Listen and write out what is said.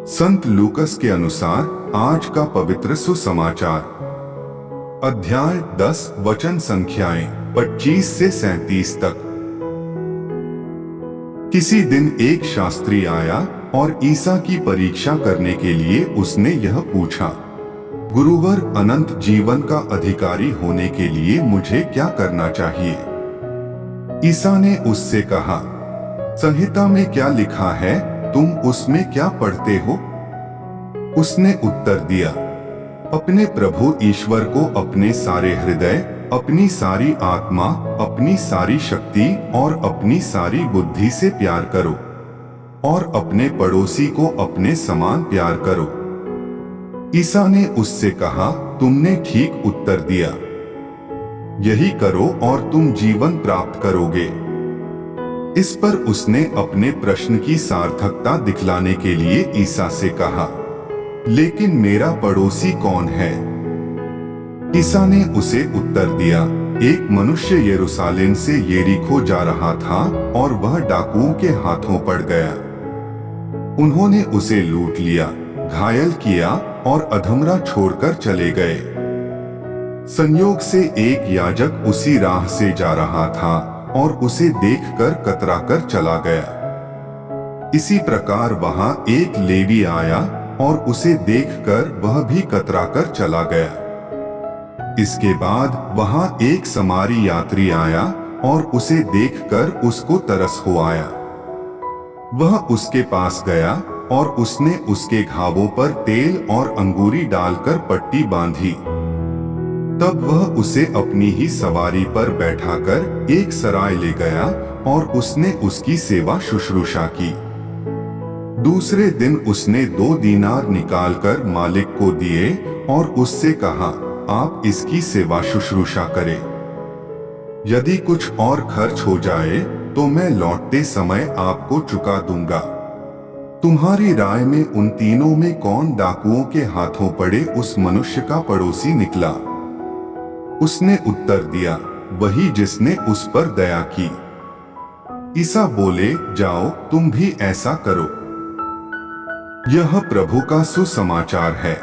संत लूकस के अनुसार आज का पवित्र सुसमाचार, अध्याय 10 वचन संख्याएं 25 से 37 तक। किसी दिन एक शास्त्री आया और ईसा की परीक्षा करने के लिए उसने यह पूछा, गुरुवर, अनंत जीवन का अधिकारी होने के लिए मुझे क्या करना चाहिए? ईसा ने उससे कहा, संहिता में क्या लिखा है, तुम उसमें क्या पढ़ते हो? उसने उत्तर दिया, अपने प्रभु ईश्वर को अपने सारे हृदय, अपनी सारी आत्मा, अपनी सारी शक्ति और अपनी सारी बुद्धि से प्यार करो और अपने पड़ोसी को अपने समान प्यार करो। ईसा ने उससे कहा, तुमने ठीक उत्तर दिया, यही करो और तुम जीवन प्राप्त करोगे। इस पर उसने अपने प्रश्न की सार्थकता दिखलाने के लिए ईसा से कहा, लेकिन मेरा पड़ोसी कौन है? ईसा ने उसे उत्तर दिया, एक मनुष्य यरूशलेम से यरीको जा रहा था और वह डाकुओं के हाथों पड़ गया। उन्होंने उसे लूट लिया, घायल किया और अधमरा छोड़कर चले गए। संयोग से एक याजक उसी राह से जा रहा था और उसे देखकर कतराकर चला गया। इसी प्रकार वहां एक लेवी आया और उसे देखकर वह भी कतराकर चला गया। इसके बाद वहां एक समारी यात्री आया और उसे देखकर उसको तरस हो आया। वह उसके पास गया और उसने उसके घावों पर तेल और अंगूरी डालकर पट्टी बांधी। तब वह उसे अपनी ही सवारी पर बैठाकर एक सराय ले गया और उसने उसकी सेवा शुश्रूषा की। दूसरे दिन उसने 2 दीनार निकालकर मालिक को दिए और उससे कहा, आप इसकी सेवा शुश्रूषा करें। यदि कुछ और खर्च हो जाए तो मैं लौटते समय आपको चुका दूंगा। तुम्हारी राय में उन तीनों में कौन डाकुओं के हाथों पड़े उस मनुष्य का पड़ोसी निकला? उसने उत्तर दिया, वही जिसने उस पर दया की। ईसा बोले, जाओ तुम भी ऐसा करो। यह प्रभु का सुसमाचार है।